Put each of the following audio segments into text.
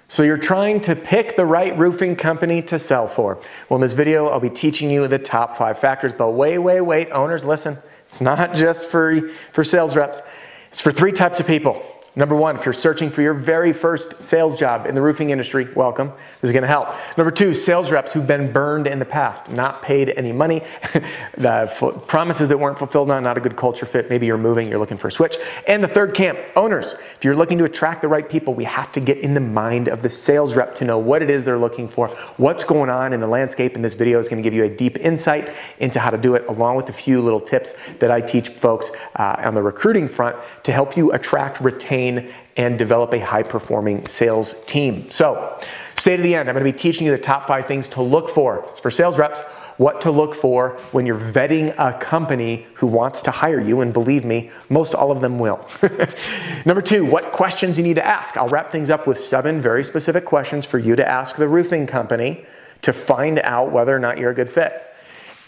So you're trying to pick the right roofing company to sell for. Well, in this video, I'll be teaching you the top 5 factors, but wait, owners, listen. It's not just for sales reps. It's for 3 types of people. Number 1, if you're searching for your very first sales job in the roofing industry, welcome. This is gonna help. Number 2, sales reps who've been burned in the past, not paid any money, the promises that weren't fulfilled on, not a good culture fit, maybe you're moving, you're looking for a switch. And the third camp, owners. If you're looking to attract the right people, we have to get in the mind of the sales rep to know what it is they're looking for, what's going on in the landscape, and this video is gonna give you a deep insight into how to do it, along with a few little tips that I teach folks on the recruiting front to help you attract, retain, and develop a high-performing sales team. So, stay to the end. I'm going to be teaching you the top 5 things to look for. It's for sales reps, what to look for when you're vetting a company who wants to hire you, and believe me, most all of them will. Number 2, what questions you need to ask. I'll wrap things up with 7 very specific questions for you to ask the roofing company to find out whether or not you're a good fit.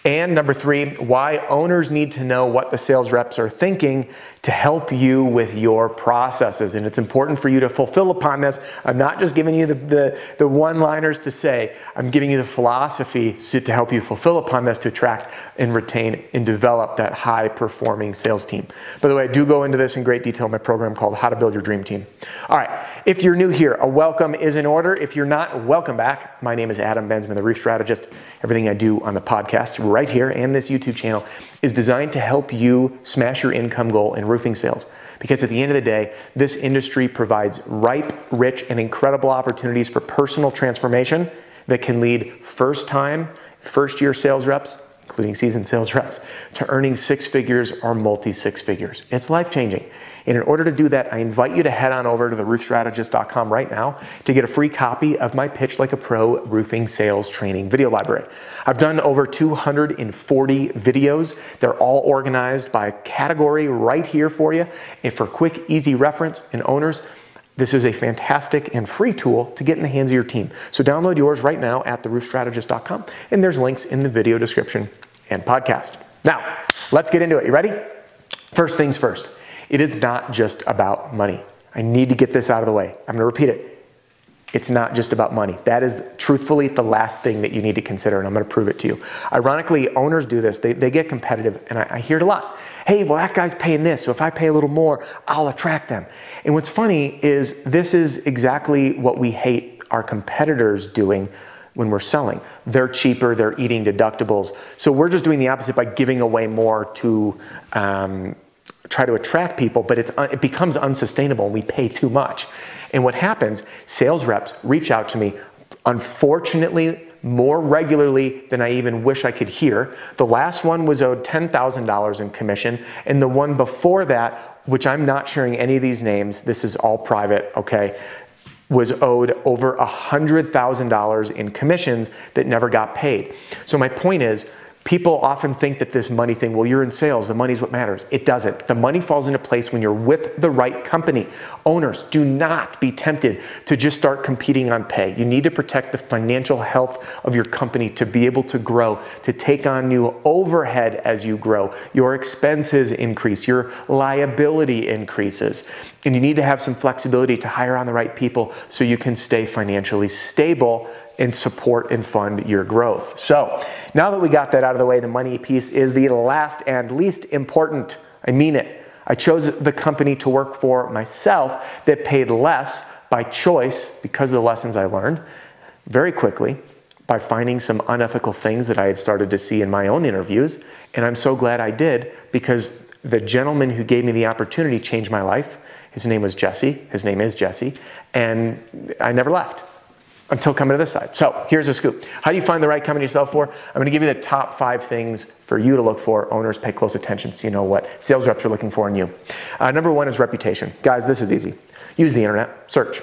And number 3, why owners need to know what the sales reps are thinking to help you with your processes. And it's important for you to fulfill upon this. I'm not just giving you the one-liners to say, I'm giving you the philosophy to help you fulfill upon this to attract and retain and develop that high-performing sales team. By the way, I do go into this in great detail in my program called How to Build Your Dream Team. All right, if you're new here, a welcome is in order. If you're not, welcome back. My name is Adam Bensman, the Roof Strategist. Everything I do on the podcast right here and this YouTube channel is designed to help you smash your income goal in roofing sales. Because at the end of the day, this industry provides ripe, rich, and incredible opportunities for personal transformation that can lead first-year sales reps, including seasoned sales reps, to earning 6 figures or multi-6 figures. It's life-changing. And in order to do that, I invite you to head on over to theroofstrategist.com right now to get a free copy of my Pitch Like a Pro Roofing Sales Training video library. I've done over 240 videos. They're all organized by category right here for you. And for quick, easy reference, and owners, this is a fantastic and free tool to get in the hands of your team. So download yours right now at theroofstrategist.com, and there's links in the video description and podcast. Now, let's get into it. You ready? First things first. It is not just about money. I need to get this out of the way. I'm going to repeat it. It's not just about money. That is truthfully the last thing that you need to consider, and I'm going to prove it to you. Ironically, owners do this. They get competitive, and I hear it a lot. Hey, well, that guy's paying this, so if I pay a little more, I'll attract them. And what's funny is this is exactly what we hate our competitors doing when we're selling. They're cheaper, they're eating deductibles. So we're just doing the opposite by giving away more to try to attract people, but it becomes unsustainable. We pay too much. And what happens, sales reps reach out to me, unfortunately, more regularly than I even wish I could hear. The last one was owed $10,000 in commission, and the one before that, which I'm not sharing any of these names, this is all private, okay, was owed over $100,000 in commissions that never got paid. So my point is, people often think that this money thing, well, you're in sales, the money's what matters. It doesn't. The money falls into place when you're with the right company. Owners, do not be tempted to just start competing on pay. You need to protect the financial health of your company to be able to grow, to take on new overhead as you grow. Your expenses increase, your liability increases. And you need to have some flexibility to hire on the right people so you can stay financially stable and support and fund your growth. So now that we got that out of the way, the money piece is the last and least important. I mean it. I chose the company to work for myself that paid less by choice because of the lessons I learned very quickly by finding some unethical things that I had started to see in my own interviews. And I'm so glad I did, because the gentleman who gave me the opportunity changed my life. His name was Jesse. His name is Jesse. And I never left until coming to this side. So here's a scoop. How do you find the right company to sell for? I'm going to give you the top 5 things for you to look for. Owners, pay close attention so you know what sales reps are looking for in you. Number 1 is reputation. Guys, this is easy. Use the internet. Search.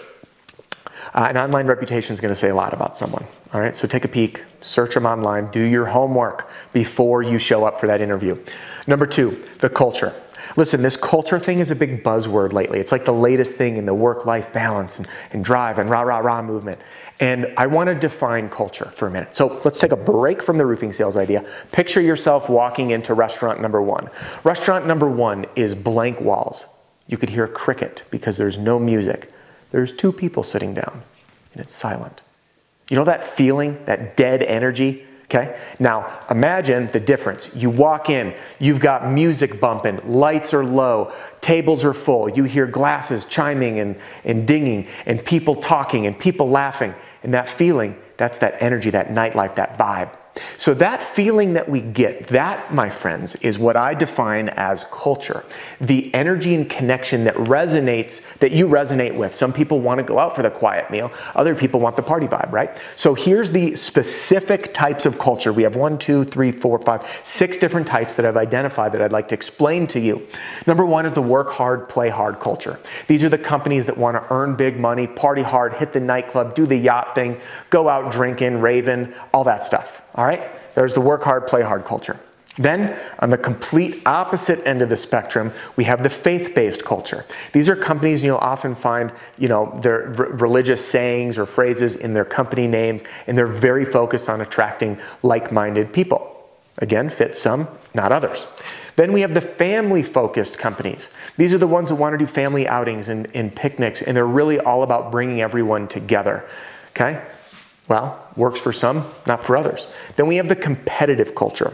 An online reputation is going to say a lot about someone. All right, so take a peek, search them online, do your homework before you show up for that interview. Number 2, the culture. Listen, this culture thing is a big buzzword lately. It's like the latest thing in the work-life balance and drive and rah movement. And I want to define culture for a minute. So let's take a break from the roofing sales idea. Picture yourself walking into restaurant number 1. Restaurant number 1 is blank walls. You could hear a cricket because there's no music. There's 2 people sitting down. and it's silent. You know that feeling, that dead energy? Okay, now imagine the difference. You walk in, you've got music bumping, lights are low, tables are full, you hear glasses chiming and dinging, and people talking and people laughing. And that feeling, that's that energy, that nightlife, that vibe. So that feeling that we get, that, my friends, is what I define as culture. The energy and connection that resonates, that you resonate with. Some people want to go out for the quiet meal. Other people want the party vibe, right? So here's the specific types of culture. We have 1, 2, 3, 4, 5, 6 different types that I've identified that I'd like to explain to you. Number 1 is the work hard, play hard culture. These are the companies that want to earn big money, party hard, hit the nightclub, do the yacht thing, go out drinking, raving, all that stuff. All right, there's the work hard, play hard culture. Then, on the complete opposite end of the spectrum, we have the faith-based culture. These are companies you'll often find, their religious sayings or phrases in their company names, and they're very focused on attracting like-minded people. Again, fit some, not others. Then we have the family-focused companies. These are the ones that want to do family outings and picnics, and they're really all about bringing everyone together. Okay? Well, works for some, not for others. Then we have the competitive culture.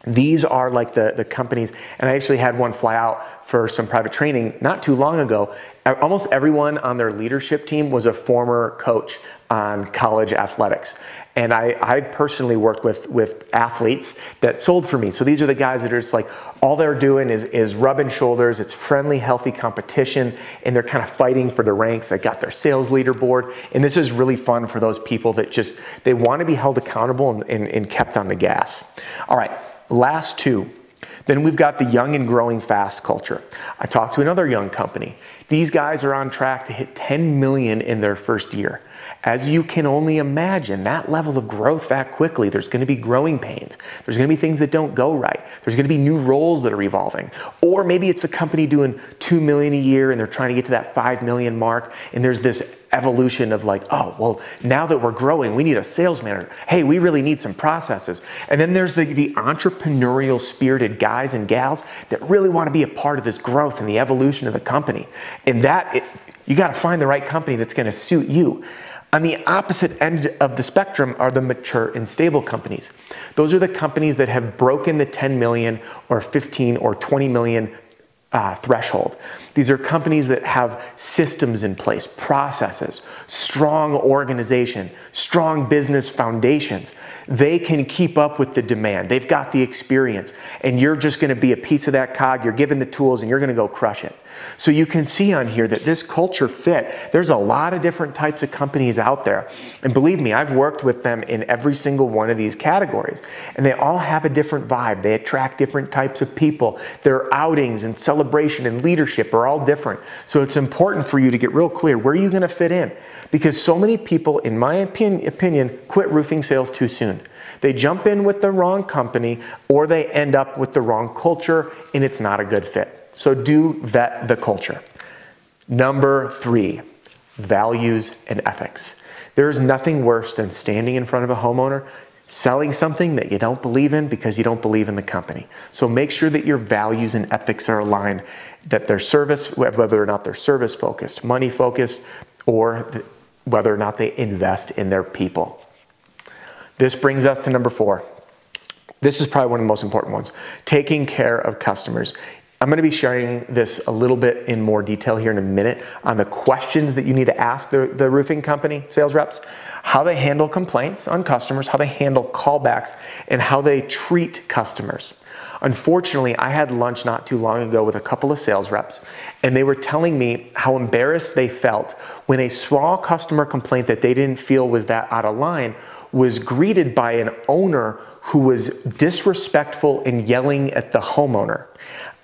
These are like the companies, and I actually had one fly out for some private training not too long ago. Almost everyone on their leadership team was a former coach on college athletics. And I personally worked with athletes that sold for me. So these are the guys that are just like, all they're doing is rubbing shoulders. It's friendly, healthy competition, and they're kind of fighting for the ranks. They got their sales leaderboard. And this is really fun for those people that they want to be held accountable and kept on the gas. All right, last 2. Then we've got the young and growing fast culture. I talked to another young company. These guys are on track to hit 10 million in their first year. As you can only imagine, that level of growth that quickly, there's going to be growing pains. There's going to be things that don't go right. There's going to be new roles that are evolving. Or maybe it's a company doing 2 million a year and they're trying to get to that 5 million mark. And there's this evolution of like, oh, well, now that we're growing, we need a sales manager. Hey, we really need some processes. And then there's the entrepreneurial spirited guys and gals that really want to be a part of this growth and the evolution of the company. And you got to find the right company that's going to suit you. On the opposite end of the spectrum are the mature and stable companies. Those are the companies that have broken the 10 million or 15 or 20 million threshold. These are companies that have systems in place, processes, strong organization, strong business foundations. They can keep up with the demand. They've got the experience, and you're just going to be a piece of that cog. You're given the tools, and you're going to go crush it. So you can see on here that this culture fit. There's a lot of different types of companies out there. And believe me, I've worked with them in every single one of these categories. And they all have a different vibe. They attract different types of people. Their outings and celebration and leadership are all different. So it's important for you to get real clear, where are you going to fit in? Because so many people, in my opinion, quit roofing sales too soon. They jump in with the wrong company, or they end up with the wrong culture, and it's not a good fit. So do vet the culture. Number 3, values and ethics. There is nothing worse than standing in front of a homeowner selling something that you don't believe in because you don't believe in the company. So make sure that your values and ethics are aligned, that their service, whether or not they're service focused, money focused, or whether or not they invest in their people. This brings us to number 4. This is probably one of the most important ones, taking care of customers. I'm going to be sharing this a little bit in more detail here in a minute on the questions that you need to ask the roofing company sales reps, how they handle complaints on customers, how they handle callbacks, and how they treat customers. Unfortunately, I had lunch not too long ago with a couple of sales reps, and they were telling me how embarrassed they felt when a small customer complaint that they didn't feel was that out of line was greeted by an owner who was disrespectful and yelling at the homeowner.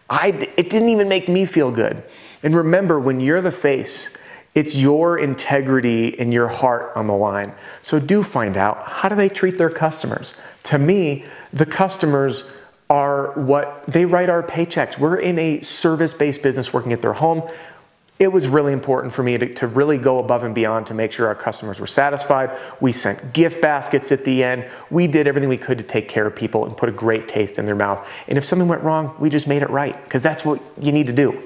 It didn't even make me feel good. And remember, when you're the face, it's your integrity and your heart on the line. So do find out, how do they treat their customers? To me, the customers are what they write our paychecks. We're in a service-based business working at their home. It was really important for me to really go above and beyond to make sure our customers were satisfied. We sent gift baskets at the end. We did everything we could to take care of people and put a great taste in their mouth. And if something went wrong, we just made it right, because that's what you need to do.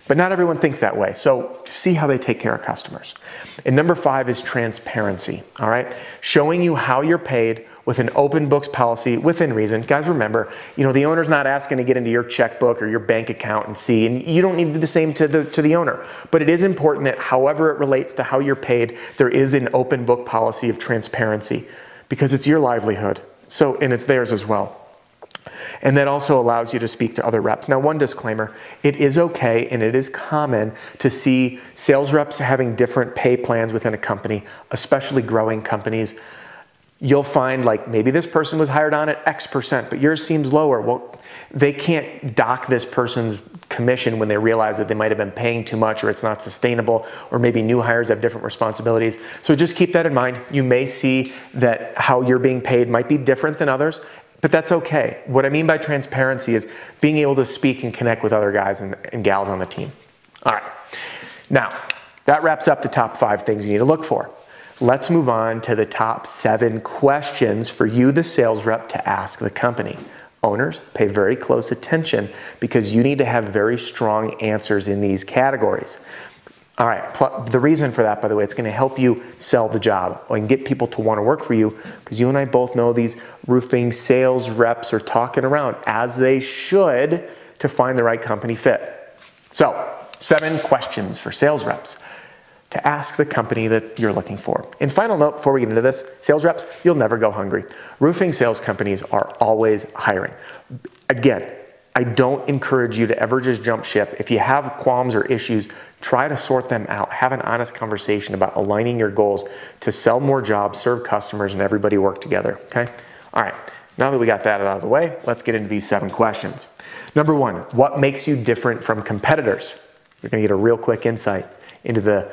But not everyone thinks that way. So see how they take care of customers. And number 5 is transparency, all right? Showing you how you're paid with an open books policy within reason. Guys, remember, the owner's not asking to get into your checkbook or your bank account and see, and you don't need to do the same to the owner. But it is important that however it relates to how you're paid, there is an open book policy of transparency because it's your livelihood. So, and it's theirs as well. And that also allows you to speak to other reps. Now, one disclaimer, it is okay and it is common to see sales reps having different pay plans within a company, especially growing companies. You'll find like maybe this person was hired on at X%, but yours seems lower. Well, they can't dock this person's commission when they realize that they might have been paying too much or it's not sustainable, or maybe new hires have different responsibilities. So just keep that in mind. You may see that how you're being paid might be different than others, but that's okay. What I mean by transparency is being able to speak and connect with other guys and gals on the team. All right. Now, that wraps up the top 5 things you need to look for. Let's move on to the top 7 questions for you, the sales rep, to ask the company. Owners, pay very close attention because you need to have very strong answers in these categories. All right, the reason for that, by the way, it's going to help you sell the job and get people to want to work for you, because you and I both know these roofing sales reps are talking around, as they should, to find the right company fit. So, 7 questions for sales reps to ask the company that you're looking for. And final note before we get into this, sales reps, you'll never go hungry. Roofing sales companies are always hiring. Again, I don't encourage you to ever just jump ship. If you have qualms or issues, try to sort them out. Have an honest conversation about aligning your goals to sell more jobs, serve customers, and everybody work together, okay? All right, now that we got that out of the way, let's get into these 7 questions. Number 1, what makes you different from competitors? You're gonna get a real quick insight into the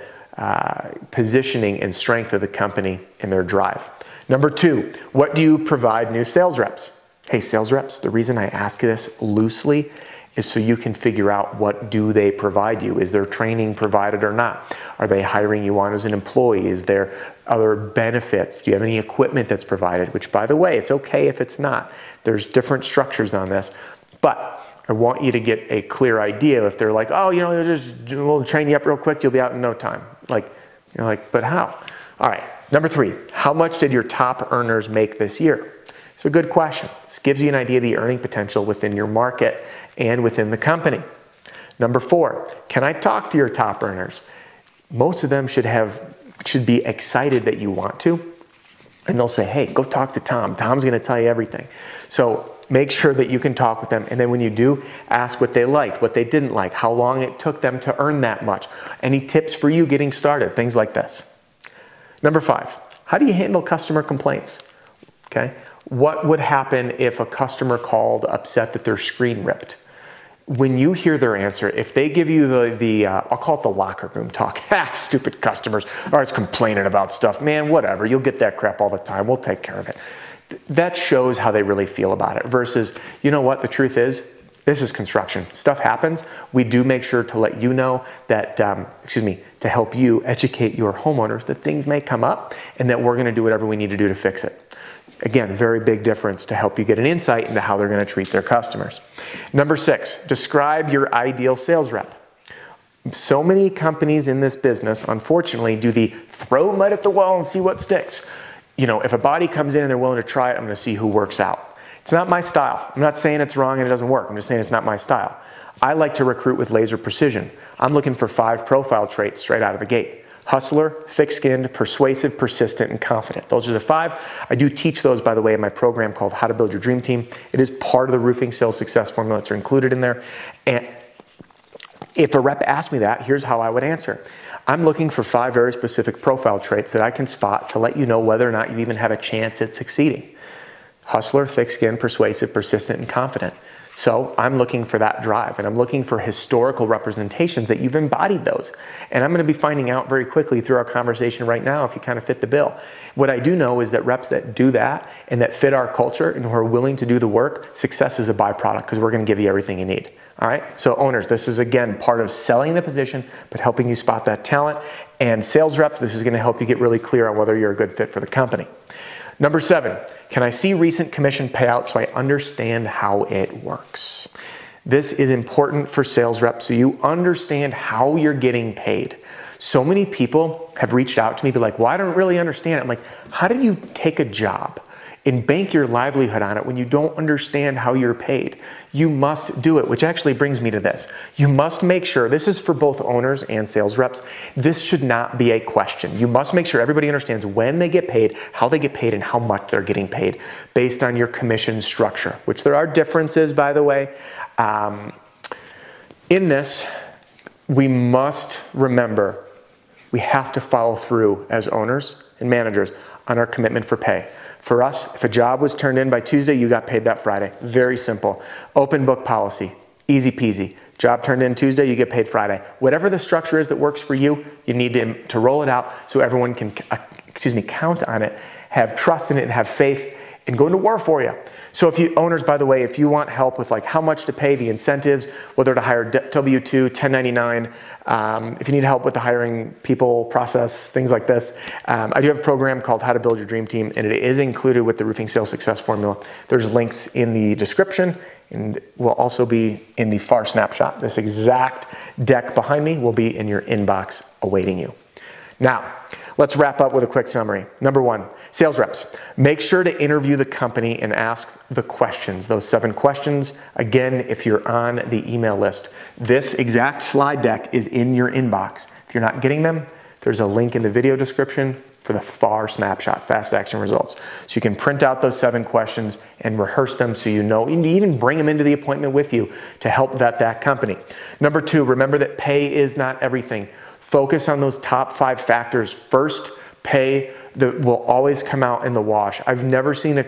positioning and strength of the company and their drive. Number 2, what do you provide new sales reps? Hey, sales reps, the reason I ask this loosely is so you can figure out what do they provide you. Is there training provided or not? Are they hiring you on as an employee? Is there other benefits? Do you have any equipment that's provided? Which, by the way, it's okay if it's not. There's different structures on this, but I want you to get a clear idea. If they're like, oh, we'll train you up real quick, you'll be out in no time. You're like, but how? All right, number 3, how much did your top earners make this year? It's a good question. This gives you an idea of the earning potential within your market and within the company. Number 4, can I talk to your top earners? Most of them should be excited that you want to, and they'll say, hey, go talk to Tom. Tom's gonna tell you everything. So make sure that you can talk with them, and then when you do, ask what they liked, what they didn't like, how long it took them to earn that much, any tips for you getting started, things like this. Number 5, how do you handle customer complaints? Okay, what would happen if a customer called upset that their screen ripped? When you hear their answer, if they give you I'll call it the locker room talk, stupid customers, or it's complaining about stuff, man, whatever, you'll get that crap all the time, we'll take care of it. That shows how they really feel about it versus, you know what, the truth is, this is construction. Stuff happens. We do make sure to let you know that, to help you educate your homeowners that things may come up and that we're gonna do whatever we need to do to fix it. Again, very big difference to help you get an insight into how they're gonna treat their customers. Number 6, describe your ideal sales rep. So many companies in this business, unfortunately, do the throw mud at the wall and see what sticks. If a body comes in and they're willing to try it, I'm gonna see who works out. It's not my style. I'm not saying it's wrong and it doesn't work. I'm just saying it's not my style. I like to recruit with laser precision. I'm looking for 5 profile traits straight out of the gate. Hustler, thick-skinned, persuasive, persistent, and confident. Those are the 5. I do teach those, by the way, in my program called How to Build Your Dream Team. It is part of the roofing sales success formula that's included in there. And if a rep asked me that, here's how I would answer. I'm looking for 5 very specific profile traits that I can spot to let you know whether or not you even have a chance at succeeding. Hustler, thick-skinned, persuasive, persistent, and confident. So I'm looking for that drive, and I'm looking for historical representations that you've embodied those. And I'm gonna be finding out very quickly through our conversation right now if you kind of fit the bill. What I do know is that reps that do that and that fit our culture and who are willing to do the work, success is a byproduct because we're gonna give you everything you need. All right, so owners, this is again part of selling the position, but helping you spot that talent. And sales reps, this is gonna help you get really clear on whether you're a good fit for the company. Number 7, can I see recent commission payouts so I understand how it works? This is important for sales reps so you understand how you're getting paid. So many people have reached out to me, be like, well, I don't really understand it. I'm like, how do you take a job and bank your livelihood on it when you don't understand how you're paid? You must do it, which actually brings me to this. You must make sure, this is for both owners and sales reps, this should not be a question. You must make sure everybody understands when they get paid, how they get paid, and how much they're getting paid based on your commission structure, which there are differences, by the way. In this, we must remember we have to follow through as owners and managers on our commitment for pay. For us, if a job was turned in by Tuesday, you got paid that Friday. Very simple. Open book policy. Easy peasy. Job turned in Tuesday, you get paid Friday. Whatever the structure is that works for you, you need to roll it out so everyone can, count on it, have trust in it, and have faith, and go into war for you. So if you, owners, by the way, if you want help with like how much to pay, the incentives, whether to hire W-2, 1099, if you need help with the hiring people process, things like this, I do have a program called How to Build Your Dream Team, and it is included with the Roofing Sales Success Formula. There's links in the description and will also be in the far snapshot. This exact deck behind me will be in your inbox awaiting you. Now, let's wrap up with a quick summary. Number one, sales reps. Make sure to interview the company and ask the questions, those 7 questions. Again, if you're on the email list, this exact slide deck is in your inbox. If you're not getting them, there's a link in the video description for the FAR snapshot, fast action results. So you can print out those 7 questions and rehearse them so you know, and even bring them into the appointment with you to help vet that company. Number 2, remember that pay is not everything. Focus on those top 5 factors first. Pay that will always come out in the wash. I've never seen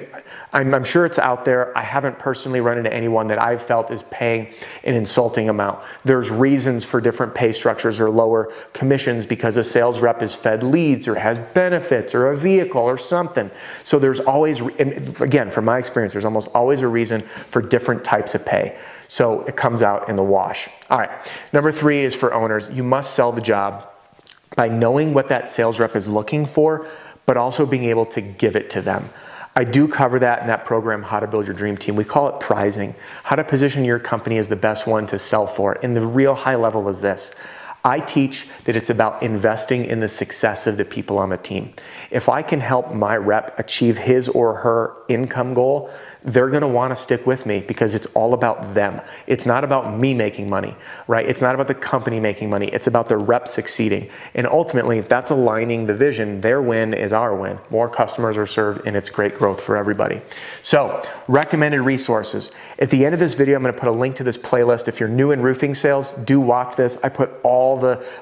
I'm sure it's out there. I haven't personally run into anyone that I've felt is paying an insulting amount. There's reasons for different pay structures or lower commissions because a sales rep is fed leads or has benefits or a vehicle or something. So there's always, and again, from my experience, there's almost always a reason for different types of pay. So it comes out in the wash. All right, number 3 is for owners. You must sell the job by knowing what that sales rep is looking for, but also being able to give it to them. I do cover that in that program, How to Build Your Dream Team. We call it prizing, how to position your company as the best one to sell for. And the real high level is this. I teach that it's about investing in the success of the people on the team. If I can help my rep achieve his or her income goal, they're gonna wanna stick with me because it's all about them. It's not about me making money, right? It's not about the company making money. It's about the rep succeeding. And ultimately, if that's aligning the vision, their win is our win. More customers are served and it's great growth for everybody. So, recommended resources. At the end of this video, I'm gonna put a link to this playlist. If you're new in roofing sales, do watch this. I put all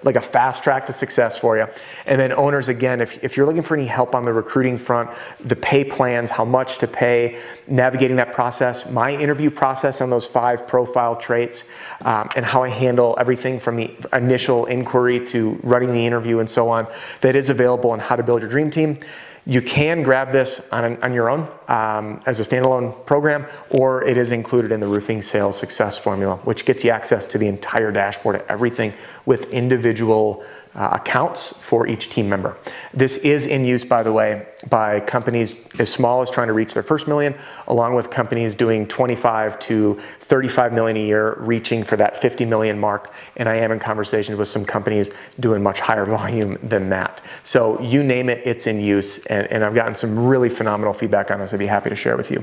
like a fast track to success for you. And then owners, again, if you're looking for any help on the recruiting front, the pay plans, how much to pay, navigating that process, my interview process on those 5 profile traits, and how I handle everything from the initial inquiry to running the interview and so on, that is available on How to Build Your Dream Team. You can grab this on your own as a standalone program, or it is included in the Roofing Sales Success Formula, which gets you access to the entire dashboard of everything with individual accounts for each team member. This is in use, by the way, by companies as small as trying to reach their first million, along with companies doing 25 to 35 million a year, reaching for that 50 million mark. And I am in conversations with some companies doing much higher volume than that. So you name it, it's in use. And I've gotten some really phenomenal feedback on this I'd be happy to share with you.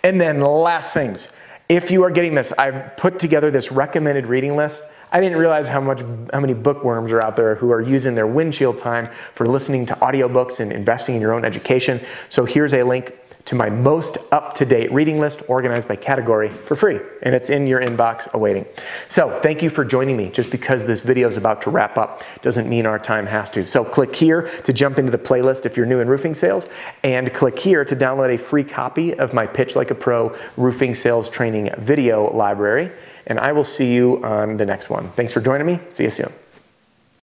And then last things, if you are getting this, I've put together this recommended reading list. I didn't realize how many bookworms are out there who are using their windshield time for listening to audiobooks and investing in your own education. So here's a link to my most up-to-date reading list organized by category for free, and it's in your inbox awaiting. So thank you for joining me. Just because this video is about to wrap up doesn't mean our time has to. So click here to jump into the playlist if you're new in roofing sales, and click here to download a free copy of my Pitch Like a Pro roofing sales training video library. And I will see you on the next one. Thanks for joining me. See you soon.